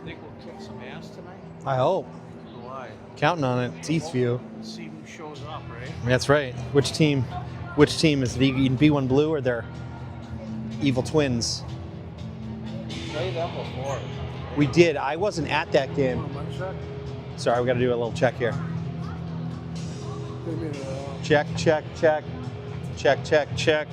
Think we'll kick some ass tonight? I hope. Why? Counting on it. It's Eastview. See who shows up, right? That's right. Which team? Which team is it? B1 Blue or their evil twins? Played them before. We did. I wasn't at that game. Sorry, we got to do a little check here. Check, check, check. Check, check, check.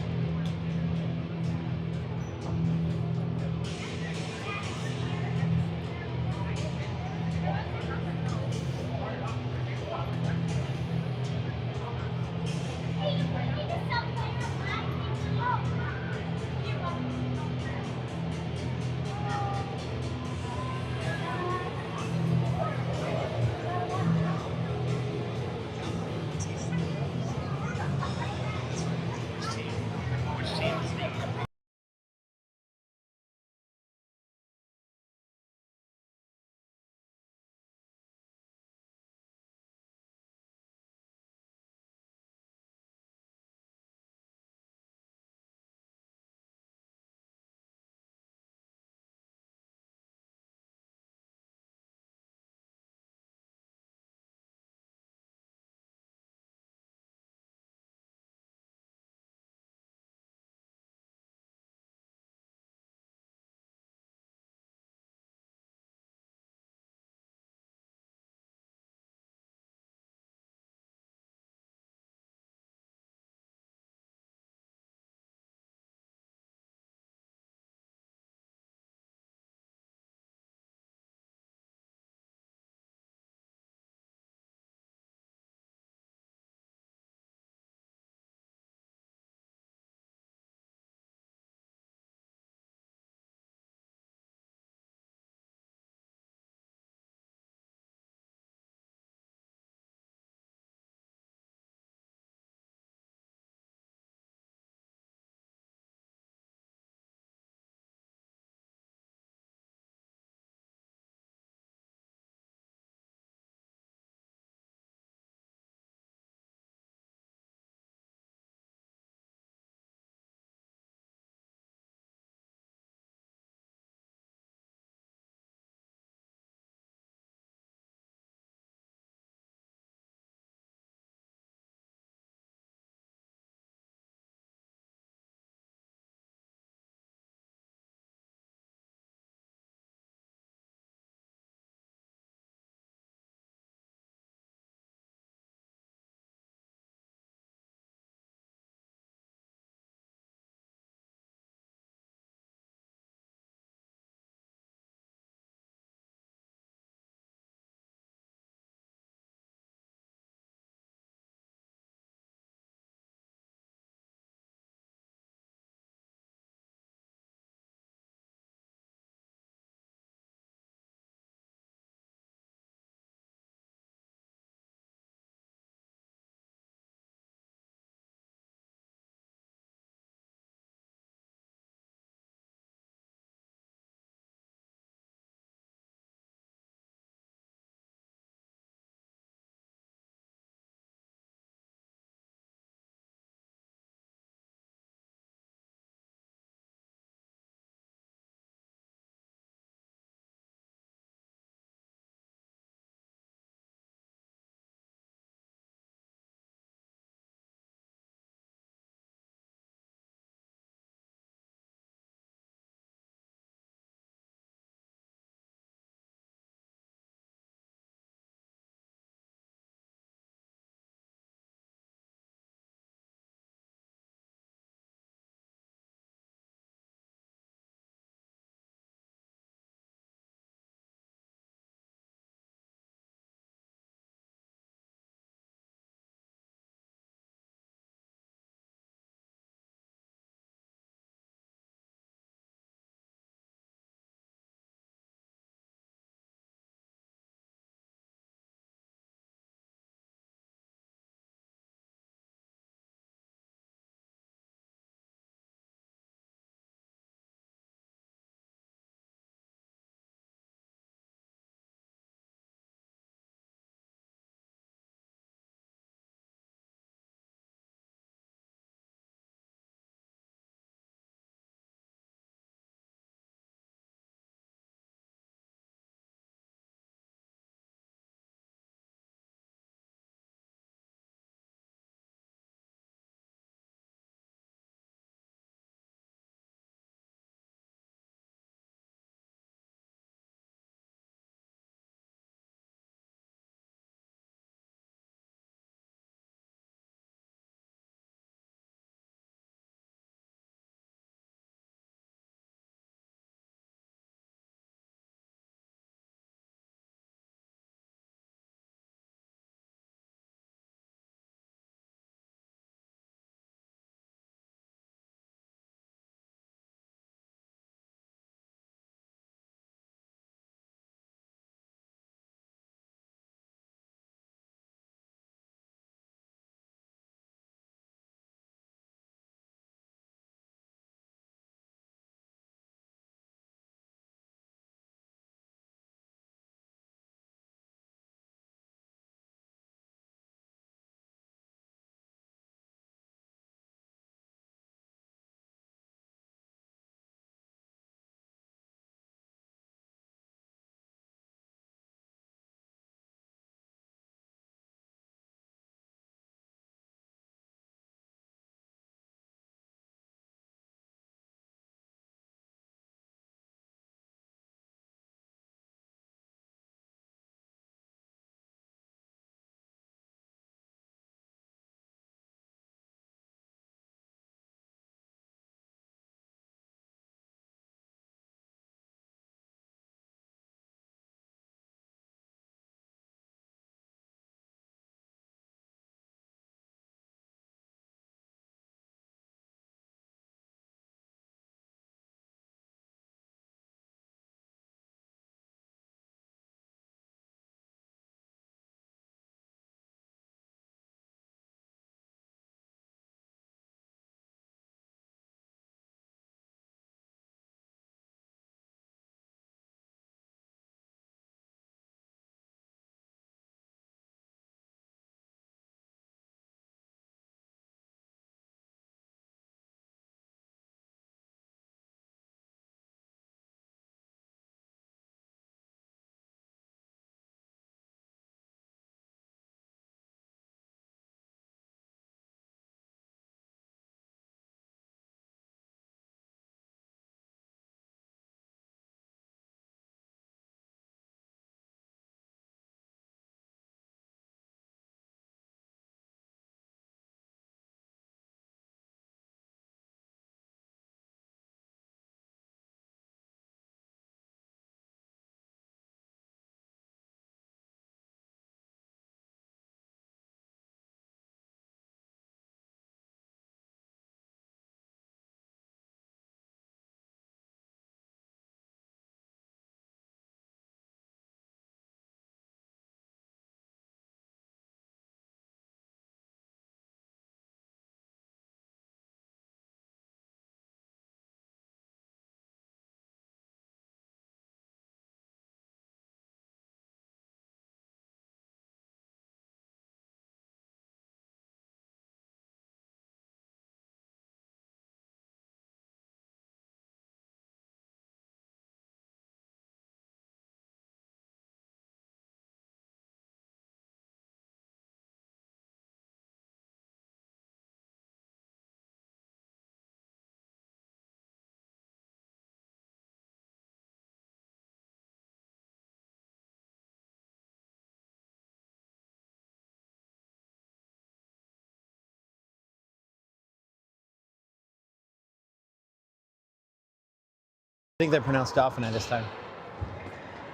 think they're pronounced Dauphiné this time.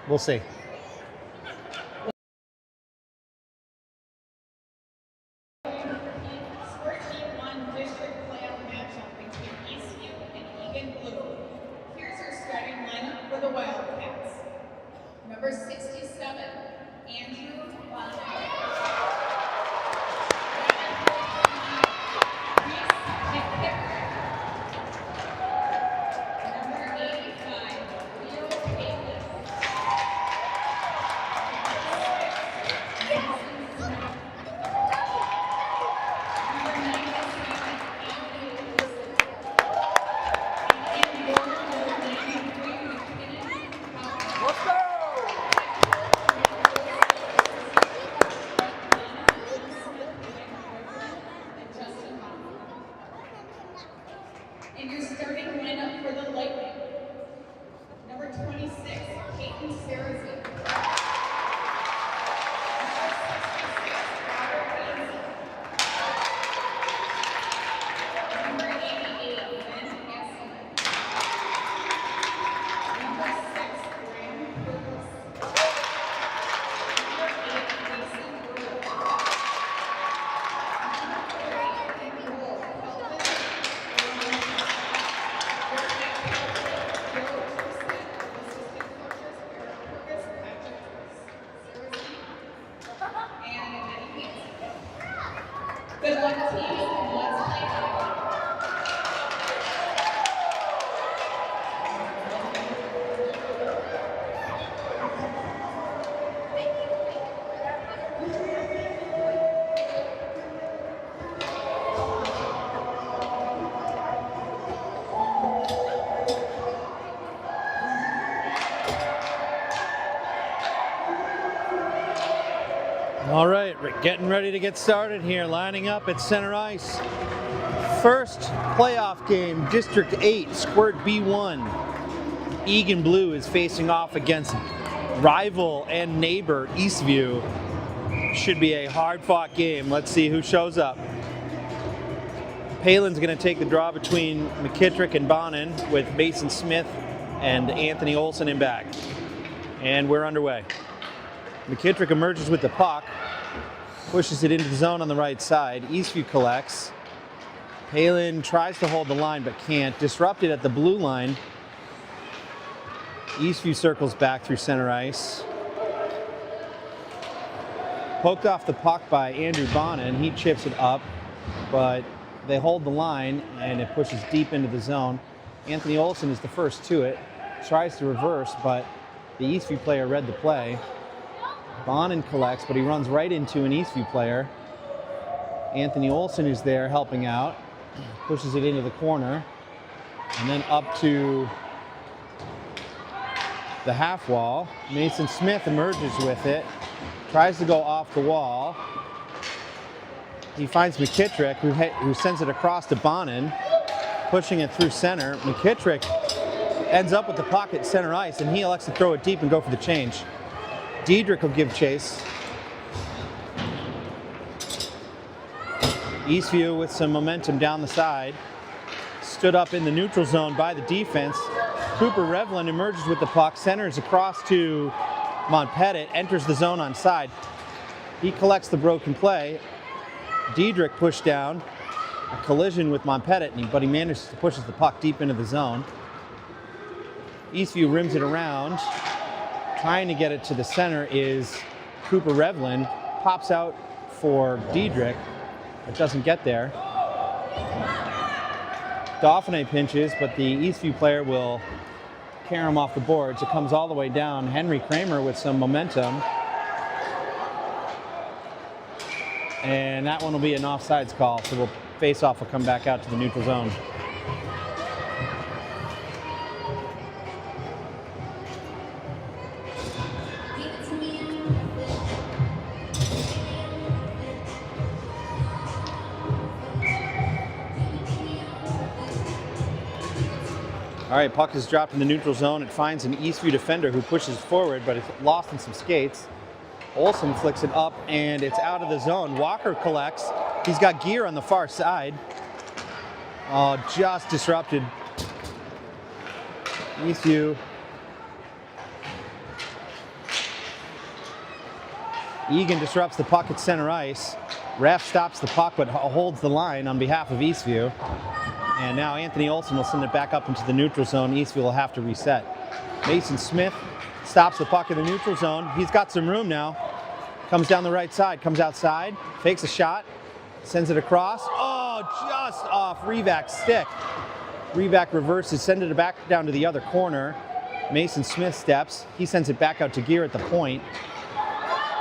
We'll see. Sport D1 district playoff matchup between Eastview and Egan Blue. Here's your starting lineup for the Wildcats. Number 67, Andrew Bonnet. Number 85, Leo Payless. And your starting lineup for the Lightning. Number 26, Peyton Sarrazin. Number 66, Robert Hansen. Number 88, Ben Esselman. Number 6, Graham Curtis. Number 8, Mason Brewer. Number 30, in goal, Kelvin Good luck, team, and let's play hockey. All right, we're getting ready to get started here, lining up at center ice. First playoff game, District 8, Squirt B1. Egan Blue is facing off against rival and neighbor Eastview. Should be a hard-fought game. Let's see who shows up. Palin's going to take the draw between McKittrick and Bonin with Mason Smith and Anthony Olson in back. And we're underway. McKittrick emerges with the puck, pushes it into the zone on the right side. Eastview collects. Palin tries to hold the line but can't. Disrupted at the blue line. Eastview circles back through center ice. Poked off the puck by Andrew Bonin. He chips it up, but they hold the line and it pushes deep into the zone. Anthony Olson is the first to it. Tries to reverse, but the Eastview player read the play. Bonin collects, but he runs right into an Eastview player. Anthony Olson is there helping out. Pushes it into the corner. And then up to the half wall. Mason Smith emerges with it. Tries to go off the wall. He finds McKittrick, who sends it across to Bonin. Pushing it through center. McKittrick ends up with the puck at center ice, and he elects to throw it deep and go for the change. Diedrich will give chase. Eastview with some momentum down the side. Stood up in the neutral zone by the defense. Cooper Revlin emerges with the puck, centers across to Montpettit, enters the zone on side. He collects the broken play. Diedrich pushed down. A collision with Montpettit, but he manages to push the puck deep into the zone. Eastview rims it around. Trying to get it to the center is Cooper Revlin. Pops out for Diedrich, but doesn't get there. Dauphiné pinches, but the Eastview player will carry him off the boards. It comes all the way down. Henry Kramer with some momentum. And that one will be an offsides call, so we'll face off will come back out to the neutral zone. All right, puck is dropped in the neutral zone. It finds an Eastview defender who pushes forward, but it's lost in some skates. Olson flicks it up, and it's out of the zone. Walker collects. He's got gear on the far side. Oh, just disrupted. Eastview. Egan disrupts the puck at center ice. Ref stops the puck but holds the line on behalf of Eastview. And now Anthony Olson will send it back up into the neutral zone. Eastview will have to reset. Mason Smith stops the puck in the neutral zone. He's got some room now. Comes down the right side, comes outside, fakes a shot, sends it across. Oh, just off Revak's stick. Revak reverses, sends it back down to the other corner. Mason Smith steps. He sends it back out to Gear at the point.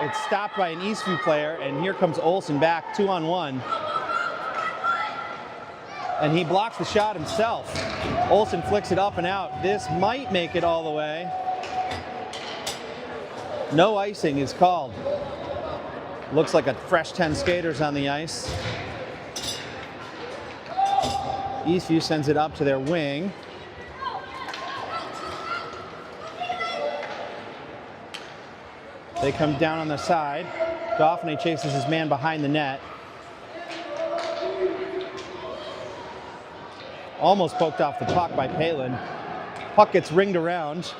It's stopped by an Eastview player, and here comes Olson back, 2-on-1. And he blocks the shot himself. Olson flicks it up and out. This might make it all the way. No icing is called. Looks like a fresh 10 skaters on the ice. Eastview sends it up to their wing. They come down on the side. Dauphin chases his man behind the net. Almost poked off the puck by Palin. Puck gets ringed around.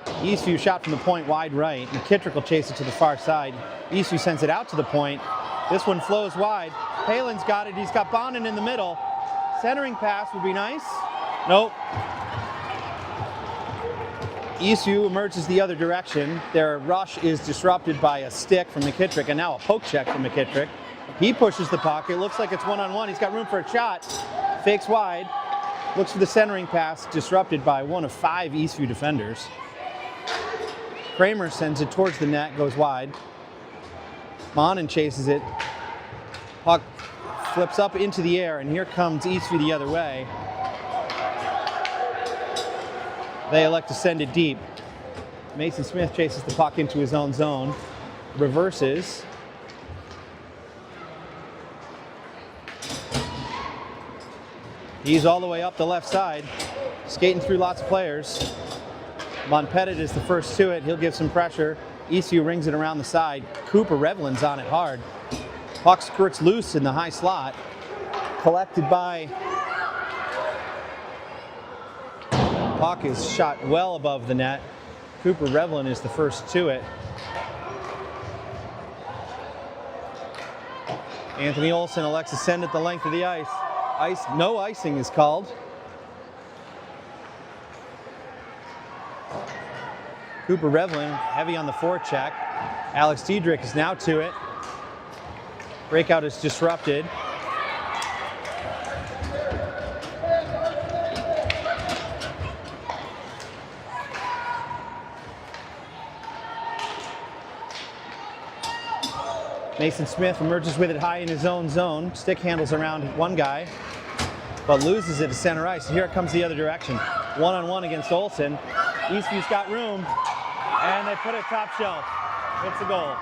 Eastview shot from the point wide right. McKittrick will chase it to the far side. Eastview sends it out to the point. This one flows wide. Palin's got it. He's got Bonin in the middle. Centering pass would be nice. Nope. Eastview emerges the other direction. Their rush is disrupted by a stick from McKittrick and now a poke check from McKittrick. He pushes the puck. It looks like it's 1-on-1. He's got room for a shot. Fakes wide. Looks for the centering pass, disrupted by one of 5 Eastview defenders. Kramer sends it towards the net, goes wide. Bonin chases it. Puck flips up into the air, and here comes Eastview the other way. They elect to send it deep. Mason Smith chases the puck into his own zone. Reverses. He's all the way up the left side, skating through lots of players. Monpettit is the first to it. He'll give some pressure. Eastview rings it around the side. Cooper Revlin's on it hard. Puck skirts loose in the high slot. Collected by... Puck is shot well above the net. Cooper Revlin is the first to it. Anthony Olson elects to send it the length of the ice. No icing is called. Cooper Revlin, heavy on the forecheck. Alex Diedrich is now to it. Breakout is disrupted. Mason Smith emerges with it high in his own zone. Stick handles around one guy, but loses it to center ice. Here it comes the other direction. 1-on-1 against Olson. Eastview's got room, and they put it top shelf. It's a goal.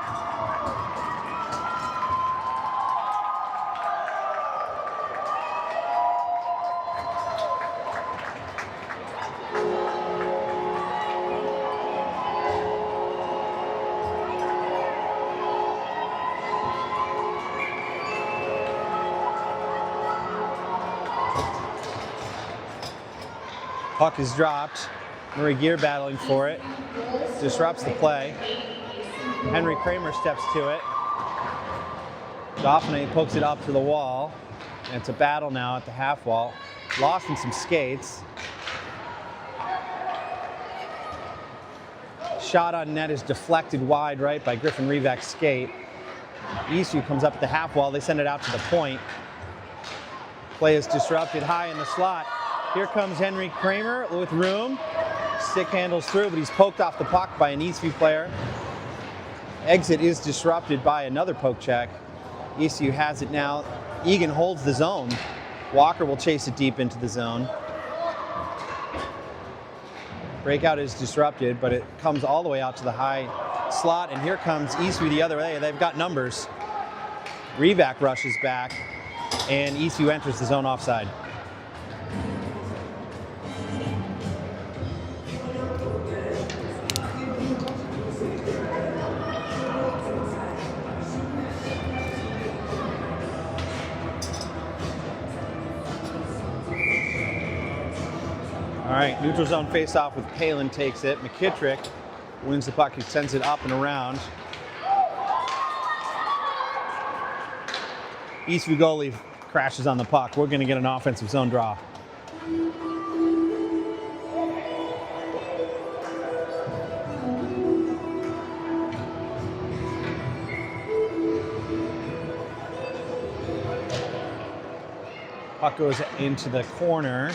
Puck is dropped. Murray Gear battling for it. Disrupts the play. Henry Kramer steps to it. Dauphin pokes it up to the wall. And it's a battle now at the half wall. Lost in some skates. Shot on net is deflected wide right by Griffin Revak's skate. Eastview comes up at the half wall. They send it out to the point. Play is disrupted high in the slot. Here comes Henry Kramer with room. Stick handles through, but he's poked off the puck by an Eastview player. Exit is disrupted by another poke check. Eastview has it now. Egan holds the zone. Walker will chase it deep into the zone. Breakout is disrupted, but it comes all the way out to the high slot, and here comes Eastview the other way. They've got numbers. Revak rushes back, and Eastview enters the zone offside. All right, neutral zone face-off with Palin takes it. McKittrick wins the puck. He sends it up and around. Eastview goalie crashes on the puck. We're going to get an offensive zone draw. Puck goes into the corner.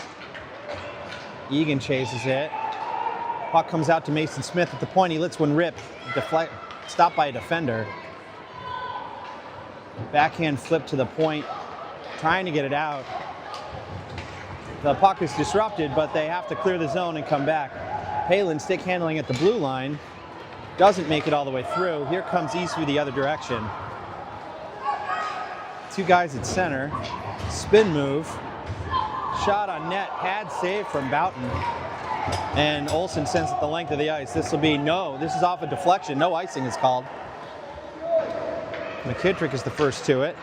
Egan chases it. Puck comes out to Mason Smith at the point. He lets one rip. Stopped by a defender. Backhand flip to the point. Trying to get it out. The puck is disrupted, but they have to clear the zone and come back. Palin stick handling at the blue line. Doesn't make it all the way through. Here comes Eastview the other direction. Two guys at center. Spin move. Shot on net. Pad save from Boughton. And Olsen sends it the length of the ice. This will be this is off a deflection. No icing is called. McKittrick is the first to it.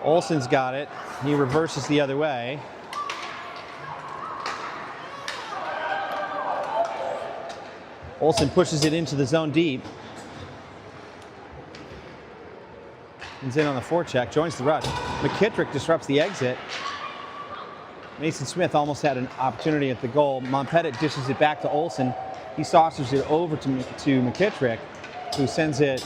Olsen's got it. He reverses the other way. Olsen pushes it into the zone deep. He's in on the forecheck, joins the rush. McKittrick disrupts the exit. Mason Smith almost had an opportunity at the goal. Monpettit dishes it back to Olsen. He saucers it over to McKittrick, who sends it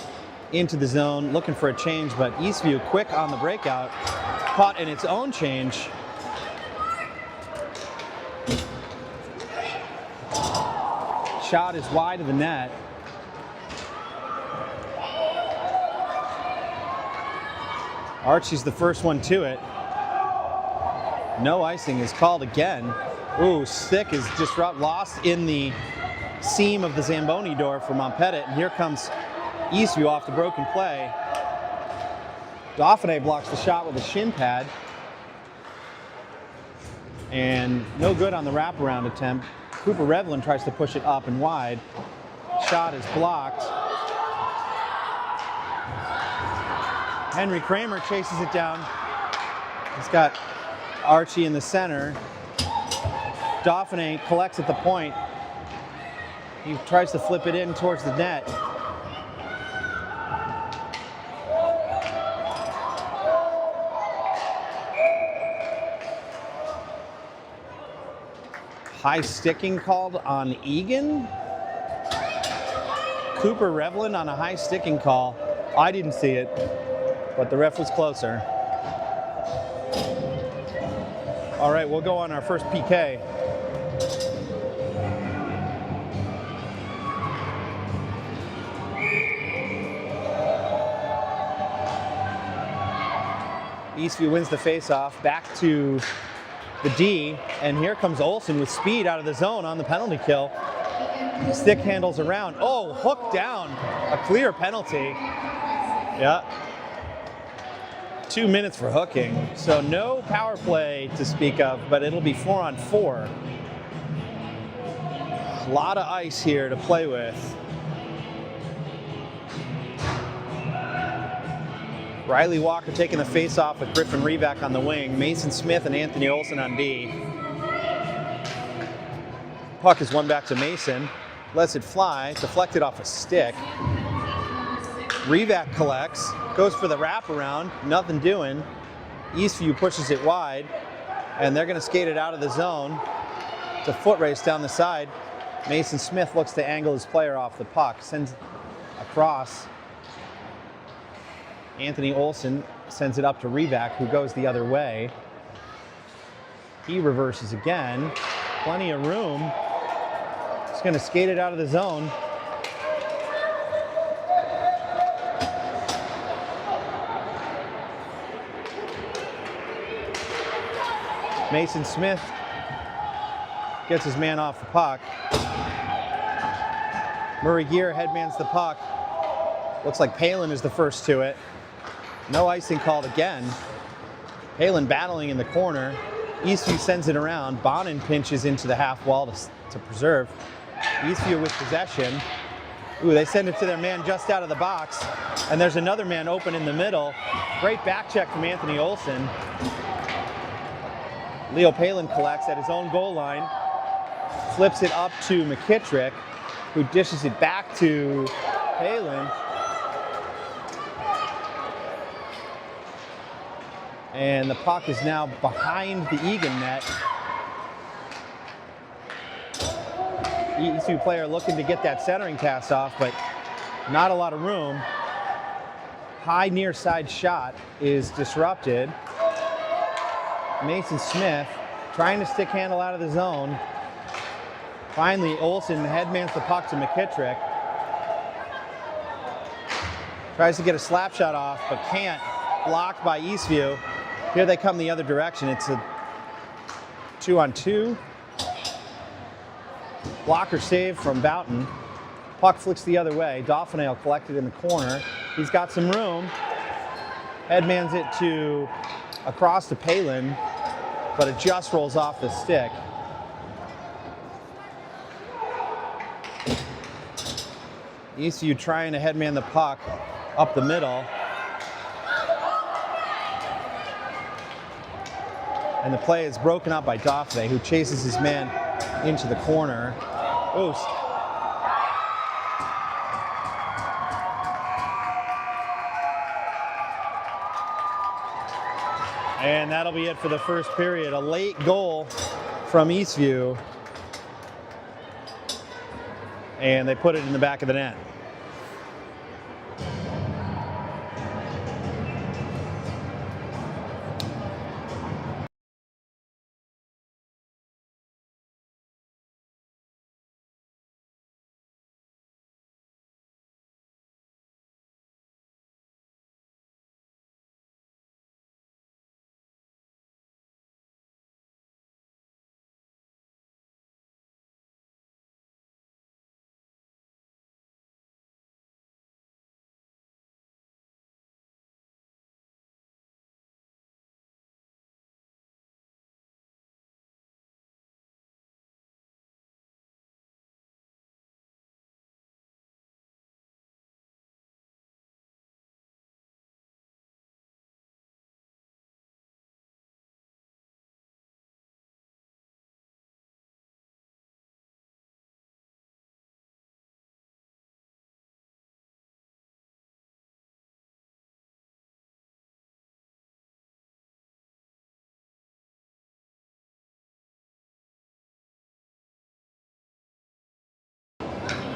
into the zone, looking for a change, but Eastview quick on the breakout, caught in its own change. Shot is wide of the net. Archie's the first one to it. No icing is called again. Ooh, stick is lost in the seam of the Zamboni door for Monpettit, and here comes Eastview off the broken play. Dauphiné blocks the shot with a shin pad. And no good on the wraparound attempt. Cooper Revlin tries to push it up and wide. Shot is blocked. Henry Kramer chases it down. He's got Archie in the center. Dauphiné collects at the point. He tries to flip it in towards the net. High sticking called on Egan. Cooper Revlin on a high sticking call. I didn't see it, but the ref was closer. All right, we'll go on our first PK. Eastview wins the faceoff, back to the D, and here comes Olsen with speed out of the zone on the penalty kill. Stick handles around. Oh, hooked down. A clear penalty. Yeah. 2 minutes for hooking. So no power play to speak of, but it'll be 4-on-4. A lot of ice here to play with. Riley Walker taking the face-off with Griffin Revac on the wing. Mason Smith and Anthony Olsen on D. Puck is won back to Mason. Lets it fly, deflected off a stick. Revac collects, goes for the wraparound, nothing doing. Eastview pushes it wide, and they're gonna skate it out of the zone. It's a foot race down the side. Mason Smith looks to angle his player off the puck, sends across. Anthony Olsen sends it up to Revac, who goes the other way. He reverses again. Plenty of room. He's going to skate it out of the zone. Mason Smith gets his man off the puck. Murray Gear headmans the puck. Looks like Palin is the first to it. No icing called again. Palin battling in the corner. Eastview sends it around. Bonin pinches into the half wall to preserve. Eastview with possession. Ooh, they send it to their man just out of the box. And there's another man open in the middle. Great back check from Anthony Olsen. Leo Palin collects at his own goal line, flips it up to McKittrick, who dishes it back to Palin. And the puck is now behind the Egan net. Eastview player looking to get that centering pass off, but not a lot of room. High near side shot is disrupted. Mason Smith trying to stick handle out of the zone. Finally, Olsen headmans the puck to McKittrick. Tries to get a slap shot off, but can't. Blocked by Eastview. Here they come the other direction. It's a 2-on-2. Blocker save from Boughton. Puck flicks the other way. Dauphiné will collect it in the corner. He's got some room. Headmans it to across to Palin, but it just rolls off the stick. Eastview trying to headman the puck up the middle. And the play is broken up by Dauphiné, who chases his man into the corner. Oost. And that'll be it for the first period. A late goal from Eastview. And they put it in the back of the net.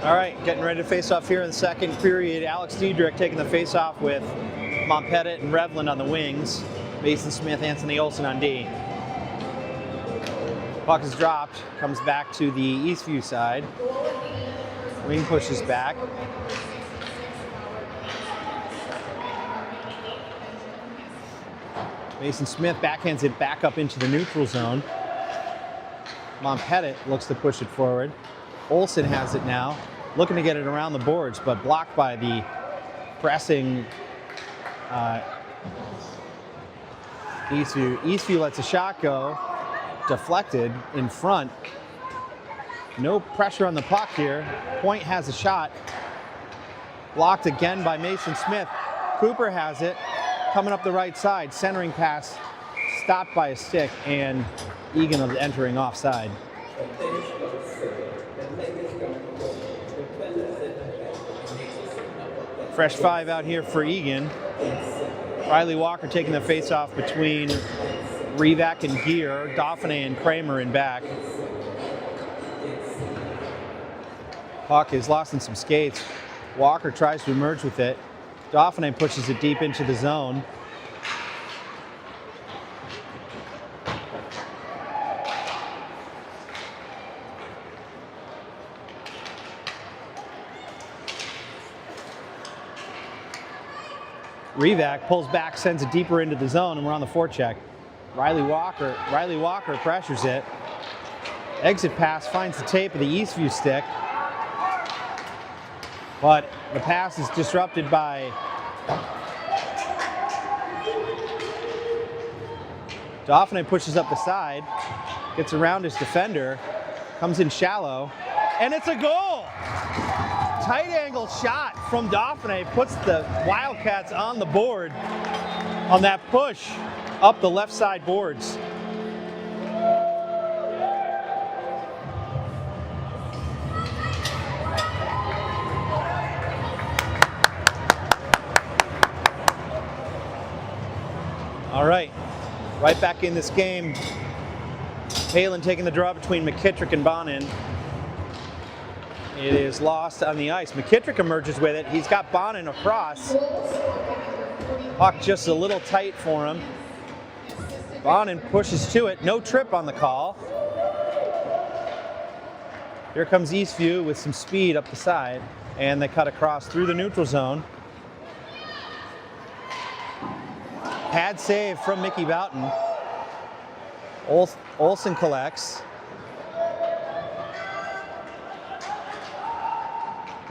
All right, getting ready to face off here in the second period. Alex Diedrich taking the face off with Montpettit and Revlin on the wings. Mason Smith, Anthony Olsen on D. Puck is dropped, comes back to the Eastview side. Wing pushes back. Mason Smith backhands it back up into the neutral zone. Montpettit looks to push it forward. Olsen has it now, looking to get it around the boards, but blocked by the pressing Eastview. Eastview lets a shot go, deflected in front. No pressure on the puck here. Point has a shot. Blocked again by Mason Smith. Cooper has it, coming up the right side. Centering pass, stopped by a stick, and Egan entering offside. Fresh five out here for Egan. Riley Walker taking the face-off between Rivak and Gear, Dauphiné and Kramer in back. Puck is lost in some skates. Walker tries to emerge with it. Dauphiné pushes it deep into the zone. Rivak pulls back, sends it deeper into the zone, and we're on the forecheck. Riley Walker pressures it. Exit pass finds the tape of the Eastview stick. But the pass is disrupted by Dauphiné, pushes up the side, gets around his defender, comes in shallow, and it's a goal! Tight angle shot from Dauphiné puts the Wildcats on the board on that push up the left side boards. All right, right back in this game. Palin taking the draw between McKittrick and Bonin. It is lost on the ice. McKittrick emerges with it. He's got Bonin across. Puck just a little tight for him. Bonin pushes to it. No trip on the call. Here comes Eastview with some speed up the side, and they cut across through the neutral zone. Pad save from Mickey Boughton. Olsen collects.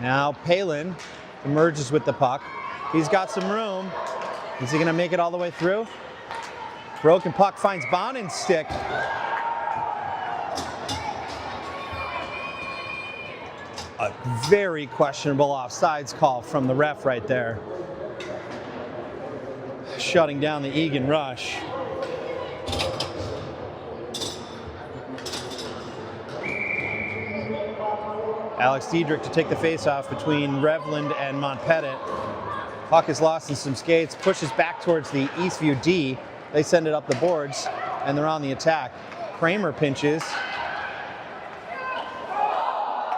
Now Palin emerges with the puck. He's got some room. Is he gonna make it all the way through? Broken puck finds Bonin's stick. A very questionable offsides call from the ref right there. Shutting down the Egan rush. Alex Diedrich to take the faceoff between Revland and Montpettit. Puck is lost in some skates, pushes back towards the Eastview D. They send it up the boards, and they're on the attack. Kramer pinches.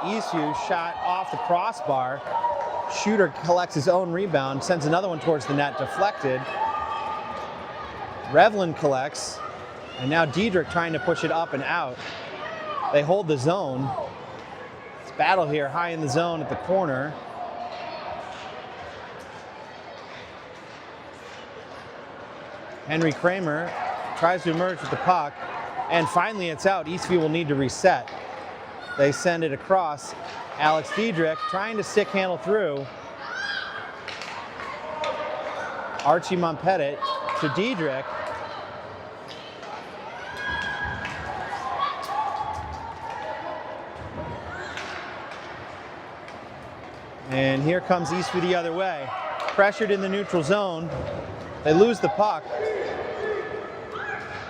Eastview shot off the crossbar. Shooter collects his own rebound, sends another one towards the net, deflected. Revland collects, and now Diedrich trying to push it up and out. They hold the zone. It's battle here high in the zone at the corner. Henry Kramer tries to emerge with the puck, and finally it's out. Eastview will need to reset. They send it across. Alex Diedrich trying to stick handle through. Archie Montpettit to Diedrich. And here comes Eastview the other way. Pressured in the neutral zone. They lose the puck,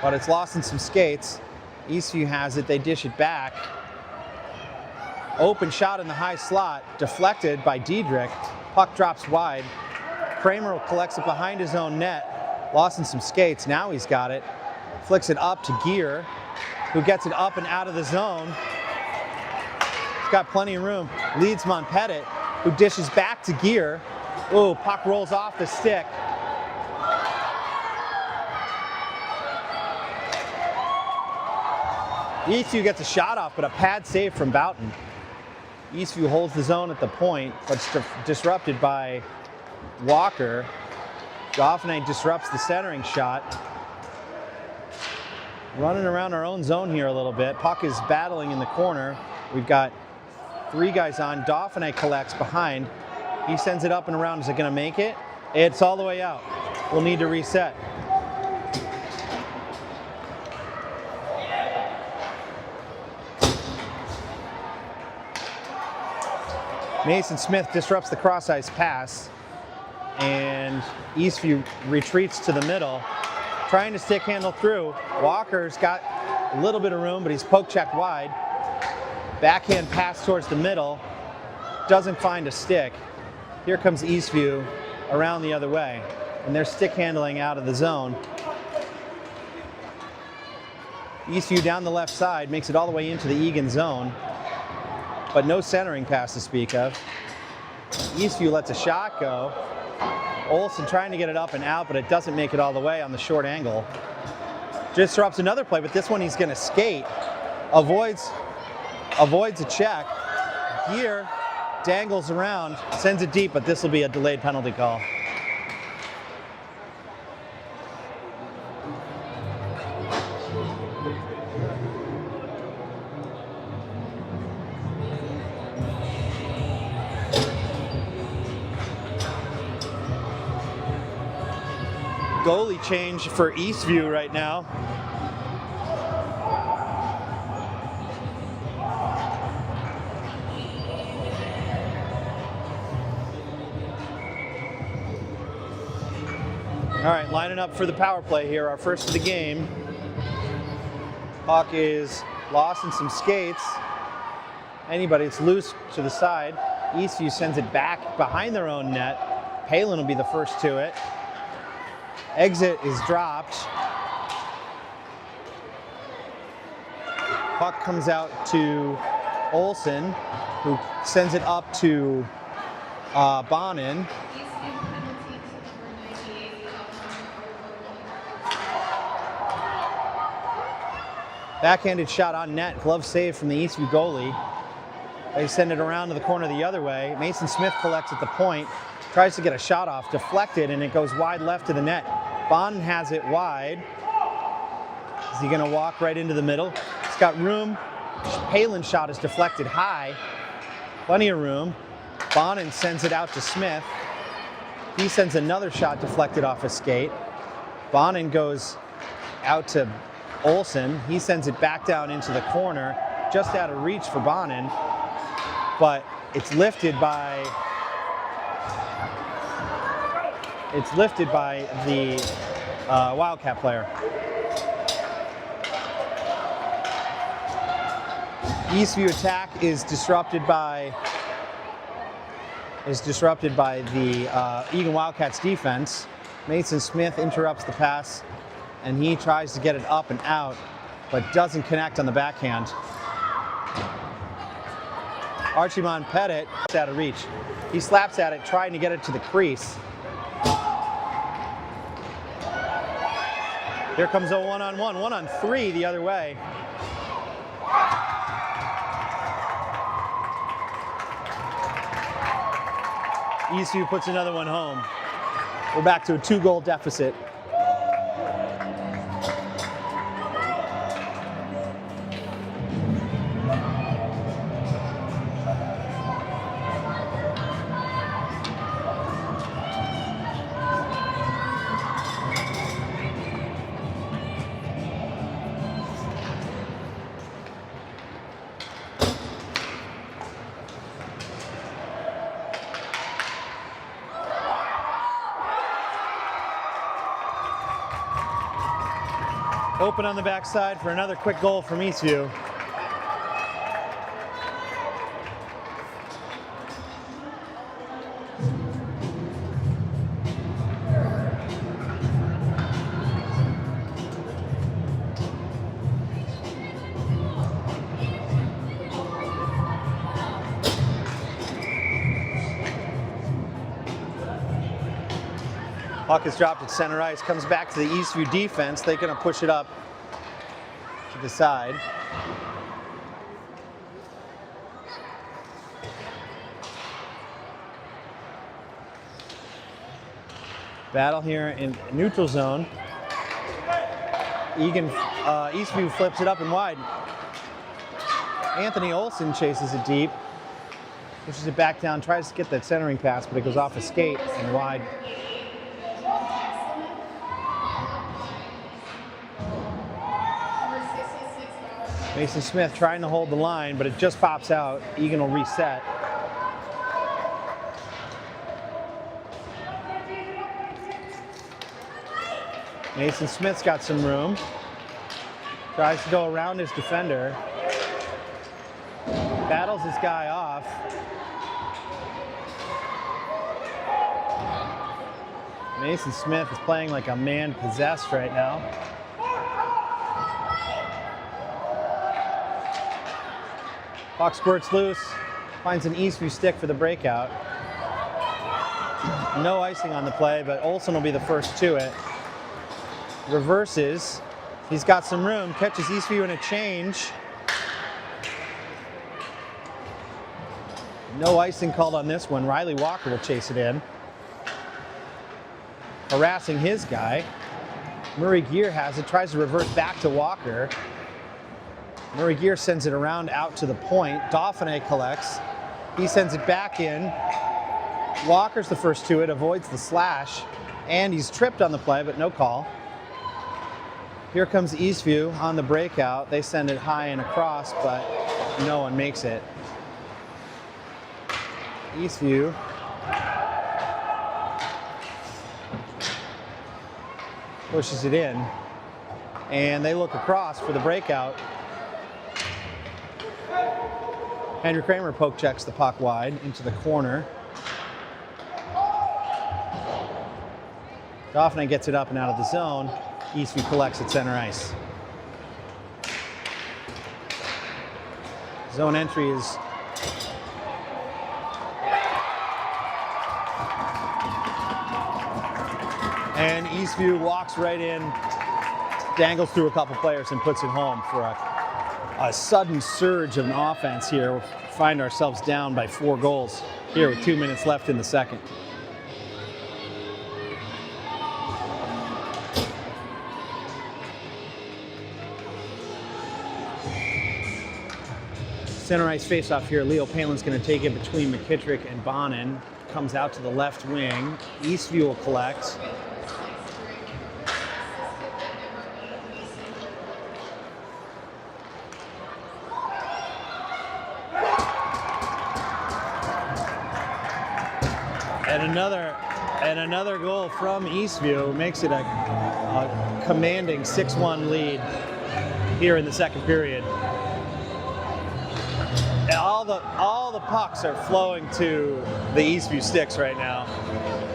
but it's lost in some skates. Eastview has it, they dish it back. Open shot in the high slot, deflected by Diedrich. Puck drops wide. Kramer collects it behind his own net. Lost in some skates, now he's got it. Flicks it up to Gear, who gets it up and out of the zone. He's got plenty of room. Leads Montpettit, who dishes back to Gear. Ooh, puck rolls off the stick. Eastview gets a shot off, but a pad save from Boughton. Eastview holds the zone at the point, but it's disrupted by Walker. Dauphiné disrupts the centering shot. Running around our own zone here a little bit. Puck is battling in the corner. We've got three guys on. Dauphiné collects behind. He sends it up and around. Is it going to make it? It's all the way out. We'll need to reset. Mason Smith disrupts the cross-ice pass, and Eastview retreats to the middle, trying to stick handle through. Walker's got a little bit of room, but he's poke checked wide. Backhand pass towards the middle, doesn't find a stick. Here comes Eastview around the other way, and they're stick handling out of the zone. Eastview down the left side, makes it all the way into the Egan zone, but no centering pass to speak of. Eastview lets a shot go. Olsen trying to get it up and out, but it doesn't make it all the way on the short angle. Disrupts another play, but this one he's gonna skate. Avoids a check. Gear dangles around, sends it deep, but this will be a delayed penalty call. Goalie change for Eastview right now. All right, lining up for the power play here, our first of the game. Puck is lost in some skates. Anybody, it's loose to the side. Eastview sends it back behind their own net. Palin will be the first to it. Exit is dropped. Puck comes out to Olsen, who sends it up to Bonin. Eastview penalty to number 98. Backhanded shot on net, glove save from the Eastview goalie. They send it around to the corner the other way. Mason Smith collects at the point, tries to get a shot off, deflected, and it goes wide left to the net. Bonin has it wide. Is he gonna walk right into the middle? He's got room. Palin's shot is deflected high. Plenty of room. Bonin sends it out to Smith. He sends another shot deflected off his skate. Bonin goes out to Olsen. He sends it back down into the corner, just out of reach for Bonin, but it's lifted by the Wildcat player. Eastview attack is disrupted by the Egan Wildcats defense. Mason Smith interrupts the pass, and he tries to get it up and out, but doesn't connect on the backhand. Archimon Pettit is out of reach. He slaps at it, trying to get it to the crease. Here comes a one-on-one, 1-on-3 the other way. Eastview puts another one home. We're back to a 2-goal deficit. Open on the backside for another quick goal from Eastview. Puck is dropped at center ice, comes back to the Eastview defense. They're going to push it up to the side. Battle here in neutral zone. Eastview flips it up and wide. Anthony Olsen chases it deep, pushes it back down, tries to get that centering pass, but it goes off a skate and wide. Mason Smith trying to hold the line, but it just pops out. Egan will reset. Mason Smith's got some room. Tries to go around his defender. Battles this guy off. Mason Smith is playing like a man possessed right now. Puck squirts loose, finds an Eastview stick for the breakout. No icing on the play, but Olsen will be the first to it. Reverses. He's got some room, catches Eastview in a change. No icing called on this one. Riley Walker will chase it in. Harassing his guy. Murray Gear has it, tries to reverse back to Walker. Murray Gear sends it around out to the point. Dauphiné collects. He sends it back in. Walker's the first to it, avoids the slash, and he's tripped on the play, but no call. Here comes Eastview on the breakout. They send it high and across, but no one makes it. Eastview pushes it in, and they look across for the breakout. Andrew Kramer poke checks the puck wide into the corner. Dauphin gets it up and out of the zone. Eastview collects at center ice. Zone entry is and Eastview walks right in, dangles through a couple players and puts it home for a sudden surge of an offense here. We find ourselves down by 4 goals here with 2 minutes left in the second. Center ice face-off here. Leo Palin's going to take it between McKittrick and Bonin. Comes out to the left wing. Eastview will collect. And another goal from Eastview makes it a commanding 6-1 lead here in the second period. All the pucks are flowing to the Eastview sticks right now.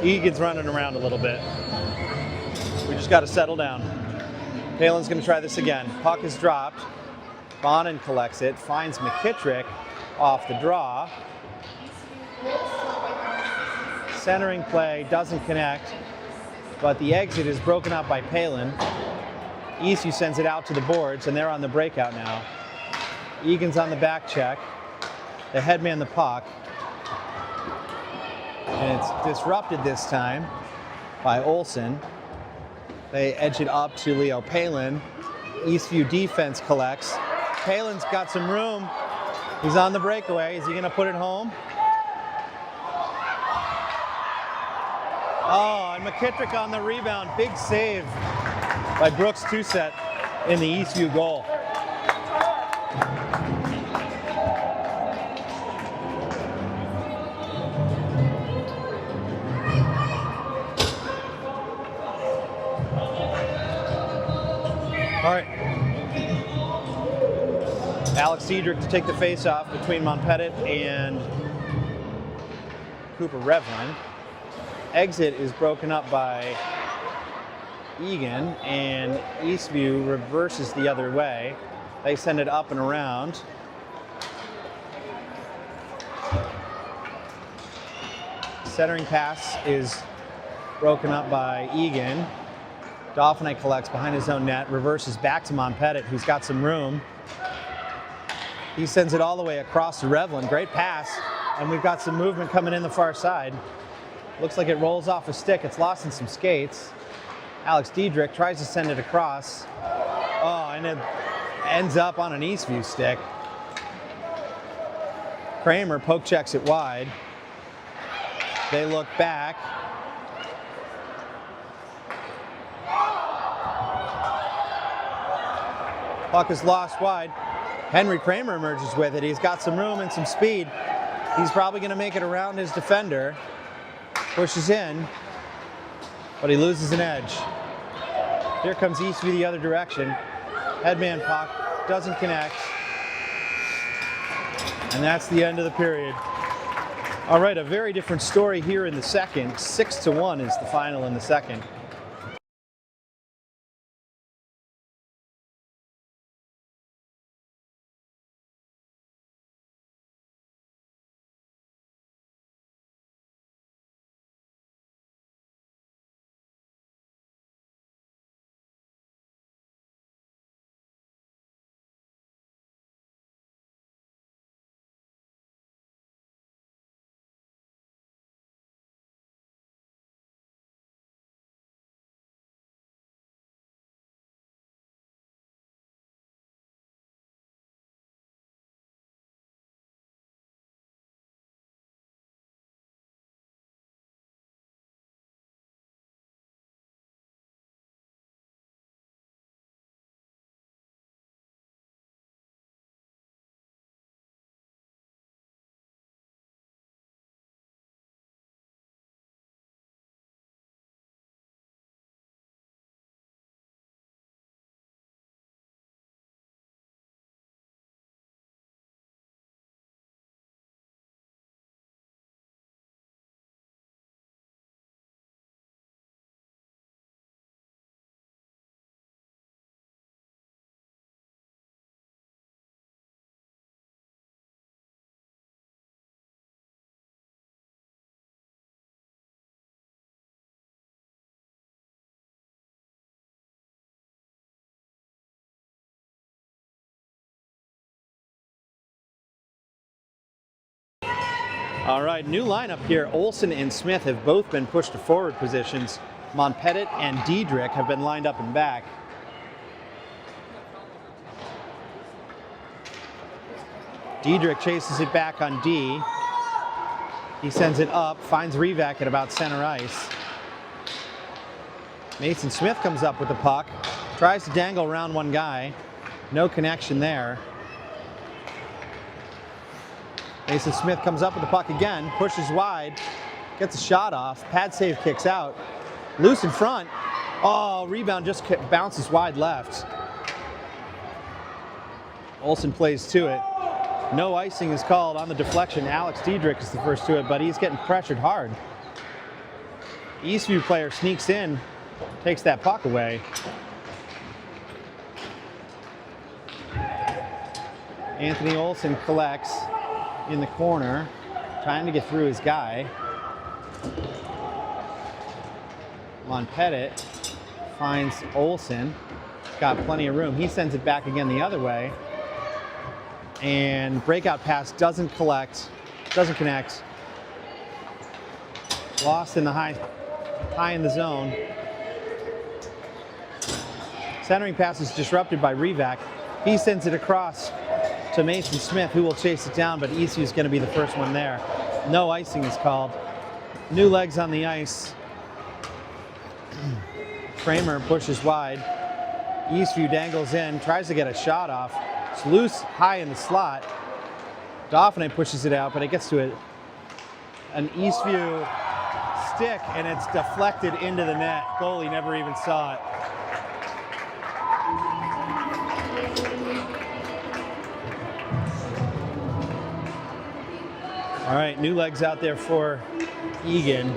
Egan's running around a little bit. We just got to settle down. Palin's going to try this again. Puck is dropped. Bonin collects it, finds McKittrick off the draw. Centering play doesn't connect, but the exit is broken up by Palin. Eastview sends it out to the boards, and they're on the breakout now. Egan's on the back check. They headman the puck. And it's disrupted this time by Olsen. They edge it up to Leo Palin. Eastview defense collects. Palin's got some room. He's on the breakaway. Is he going to put it home? Oh, and McKittrick on the rebound. Big save by Brooks Doucette in the Eastview goal. All right. Alex Diedrich to take the face-off between Montpettit and Cooper Revlin. Exit is broken up by Egan, and Eastview reverses the other way. They send it up and around. Centering pass is broken up by Egan. Dauphin collects behind his own net, reverses back to Montpettit, who's got some room. He sends it all the way across to Revlin. Great pass, and we've got some movement coming in the far side. Looks like it rolls off a stick. It's lost in some skates. Alex Diedrich tries to send it across. Oh, and it ends up on an Eastview stick. Kramer poke checks it wide. They look back. Puck is lost wide. Henry Kramer emerges with it. He's got some room and some speed. He's probably going to make it around his defender. Pushes in, but he loses an edge. Here comes Eastview the other direction. Headman puck, doesn't connect. And that's the end of the period. All right, a very different story here in the second. 6-1 is the final in the second. All right, new lineup here. Olsen and Smith have both been pushed to forward positions. Monpettit and Diedrich have been lined up and back. Diedrich chases it back on D. He sends it up, finds Rivak at about center ice. Mason Smith comes up with the puck, tries to dangle around one guy. No connection there. Mason Smith comes up with the puck again, pushes wide, gets a shot off, pad save kicks out. Loose in front. Oh, rebound just bounces wide left. Olsen plays to it. No icing is called on the deflection. Alex Diedrich is the first to it, but he's getting pressured hard. Eastview player sneaks in, takes that puck away. Anthony Olsen collects in the corner, trying to get through his guy. Monpettit finds Olsen, got plenty of room. He sends it back again the other way. And breakout pass doesn't connect. Lost in the high in the zone. Centering pass is disrupted by Rivak. He sends it across to Mason Smith, who will chase it down, but Eastview is going to be the first one there. No icing is called. New legs on the ice. Kramer pushes wide. Eastview dangles in, tries to get a shot off. It's loose high in the slot. Dauphiné pushes it out, but it gets to an Eastview stick, and it's deflected into the net. Goalie never even saw it. All right, new legs out there for Egan.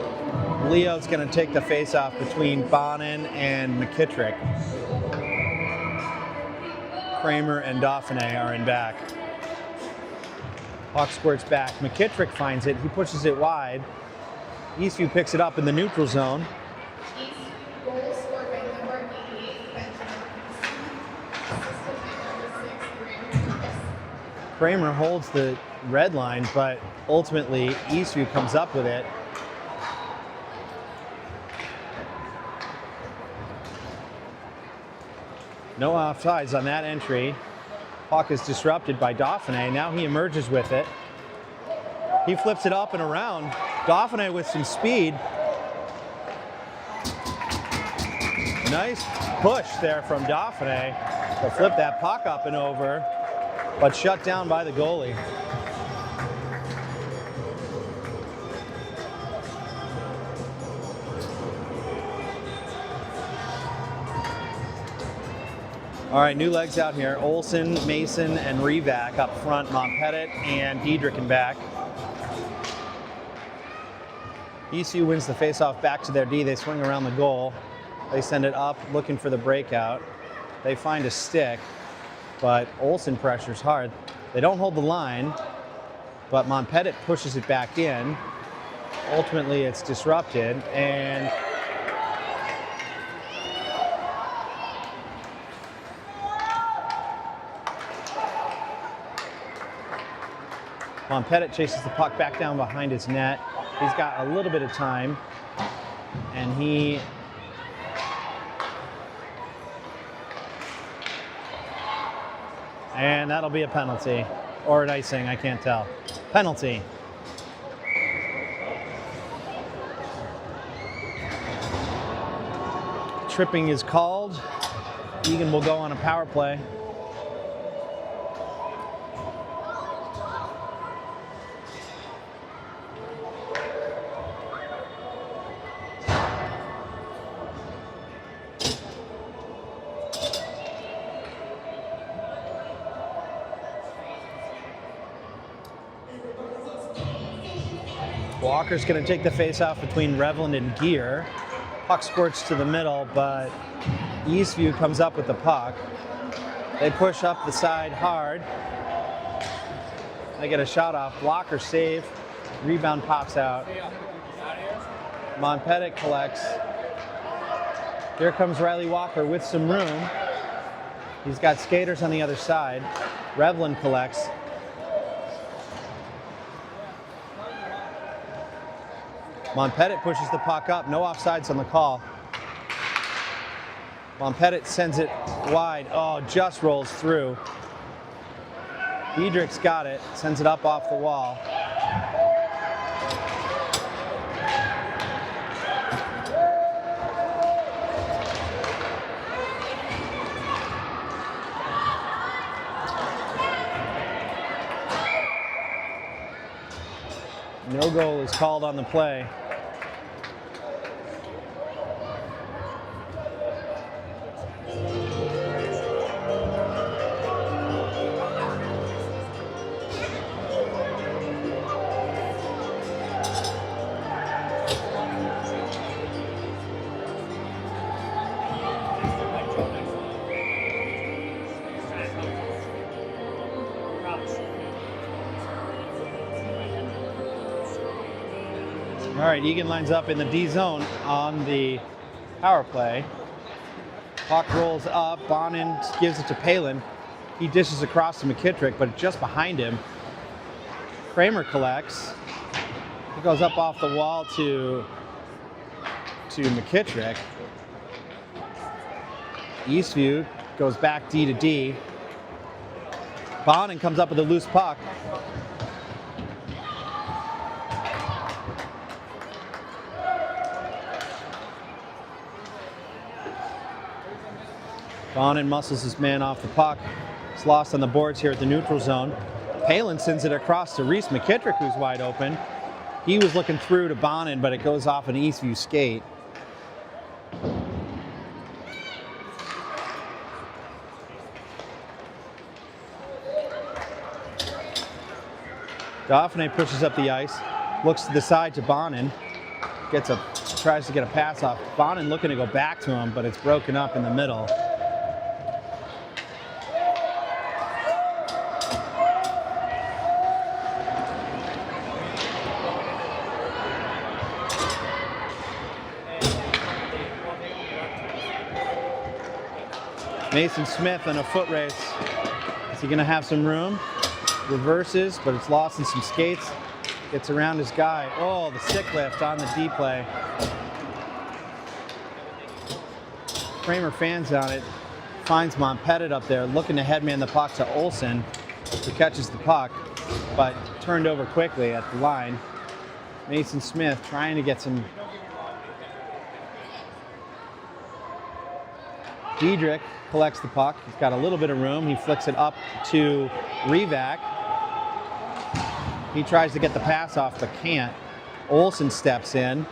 Leo's going to take the face-off between Bonin and McKittrick. Kramer and Dauphiné are in back. Puck squirts back. McKittrick finds it. He pushes it wide. Eastview picks it up in the neutral zone. Eastview goal scored by number 88, Benjamin. Assisted by number 6, Graham. Kramer holds the red line, but ultimately Eastview comes up with it. No offsides on that entry. Puck is disrupted by Dauphiné. Now he emerges with it. He flips it up and around. Dauphiné with some speed. Nice push there from Dauphiné to flip that puck up and over, but shut down by the goalie. All right, new legs out here. Olsen, Mason, and Rivak up front. Monpettit and Diedrich in back. Eastview wins the faceoff back to their D. They swing around the goal. They send it up, looking for the breakout. They find a stick, but Olsen pressures hard. They don't hold the line, but Monpettit pushes it back in. Ultimately, it's disrupted, and Monpettit chases the puck back down behind his net. He's got a little bit of time, and that'll be a penalty, or an icing, I can't tell. Penalty. Tripping is called. Egan will go on a power play. Walker's going to take the face-off between Revlin and Gear. Puck squirts to the middle, but Eastview comes up with the puck. They push up the side hard. They get a shot off. Blocker save. Rebound pops out. Monpettit collects. Here comes Riley Walker with some room. He's got skaters on the other side. Revlin collects. Monpettit pushes the puck up. No offsides on the call. Monpettit sends it wide. Oh, just rolls through. Diedrich's got it. Sends it up off the wall. No goal is called on the play. All right, Egan lines up in the D zone on the power play. Puck rolls up. Bonin gives it to Palin. He dishes across to McKittrick, but just behind him. Kramer collects. He goes up off the wall to McKittrick. Eastview goes back D to D. Bonin comes up with a loose puck. Bonin muscles his man off the puck. It's lost on the boards here at the neutral zone. Palin sends it across to Reese McKittrick, who's wide open. He was looking through to Bonin, but it goes off an Eastview skate. Dauphiné pushes up the ice, looks to the side to Bonin, tries to get a pass off. Bonin looking to go back to him, but it's broken up in the middle. Mason Smith on a foot race. Is he gonna have some room? Reverses, but it's lost in some skates. Gets around his guy. Oh, the stick lift on the D play. Kramer fans on it. Finds Monpettit up there, looking to headman the puck to Olsen, who catches the puck, but turned over quickly at the line. Mason Smith trying to get some. Diedrich collects the puck. He's got a little bit of room. He flicks it up to Rivak. He tries to get the pass off, but can't. Olsen steps in,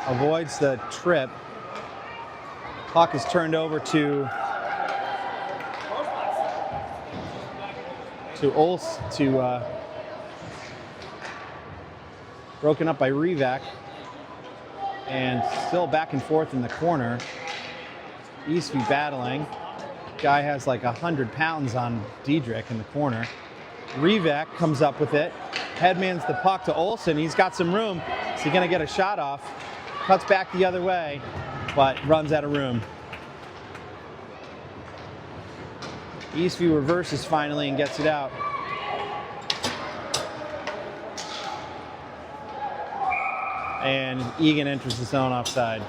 avoids the trip. Puck is turned over to broken up by Rivak, and still back and forth in the corner. Eastview battling. Guy has like 100 pounds on Diedrich in the corner. Rivak comes up with it. Headmans the puck to Olsen. He's got some room. Is he gonna get a shot off? Cuts back the other way, but runs out of room. Eastview reverses finally and gets it out. And Egan enters the zone offside.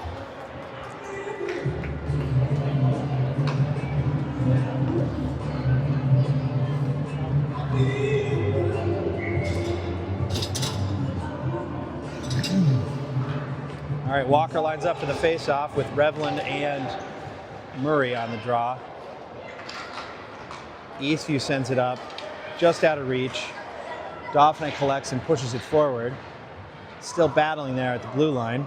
All right, Walker lines up for the face-off with Revland and Murray on the draw. Eastview sends it up, just out of reach. Dauphiné collects and pushes it forward. Still battling there at the blue line.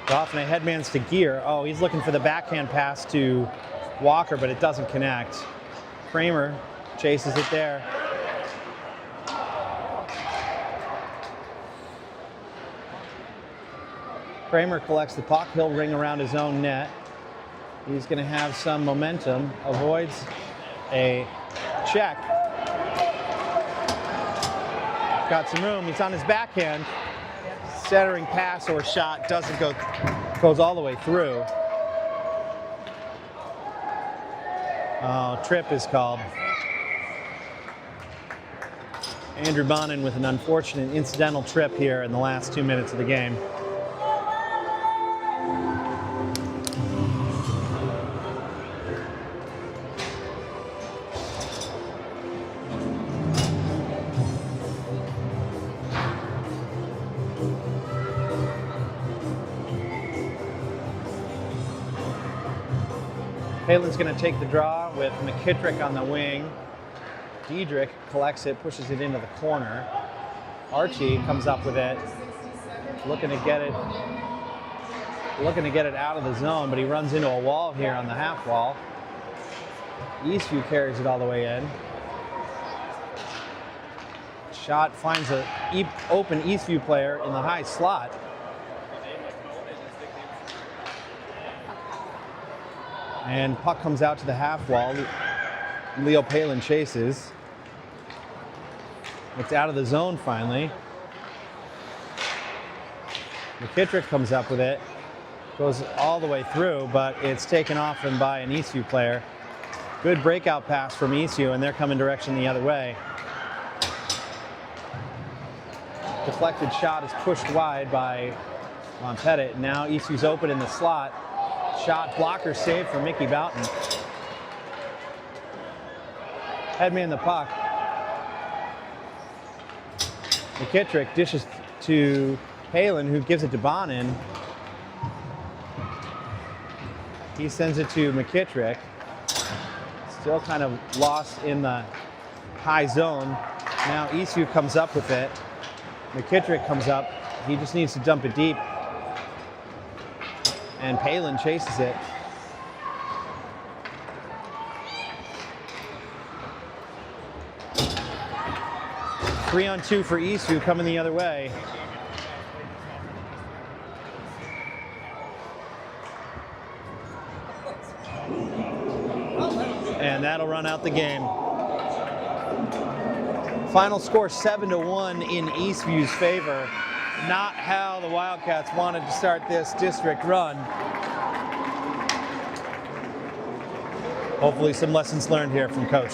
Dauphiné headmans to Gear. Oh, he's looking for the backhand pass to Walker, but it doesn't connect. Kramer chases it there. Kramer collects the puck. He'll ring around his own net. He's going to have some momentum. Avoids a check. Got some room. He's on his backhand. Centering pass or shot goes all the way through. Oh, trip is called. Andrew Bonin with an unfortunate incidental trip here in the last 2 minutes of the game. Palin's going to take the draw with McKittrick on the wing. Diedrich collects it, pushes it into the corner. Archie comes up with it, looking to get it out of the zone, but he runs into a wall here on the half wall. Eastview carries it all the way in. Shot finds an open Eastview player in the high slot. And puck comes out to the half wall. Leo Palin chases. It's out of the zone finally. McKittrick comes up with it. Goes all the way through, but it's taken off him by an Eastview player. Good breakout pass from Eastview, and they're coming direction the other way. Deflected shot is pushed wide by Pettit. Now Eastview's open in the slot. Shot blocker save for Mickey Boughton. Headman the puck. McKittrick dishes to Palin, who gives it to Bonin. He sends it to McKittrick. Still kind of lost in the high zone. Now Eastview comes up with it. McKittrick comes up. He just needs to dump it deep. And Palin chases it. Three on two for Eastview coming the other way. And that'll run out the game. Final score 7-1 in Eastview's favor. Not how the Wildcats wanted to start this district run. Hopefully some lessons learned here from Coach.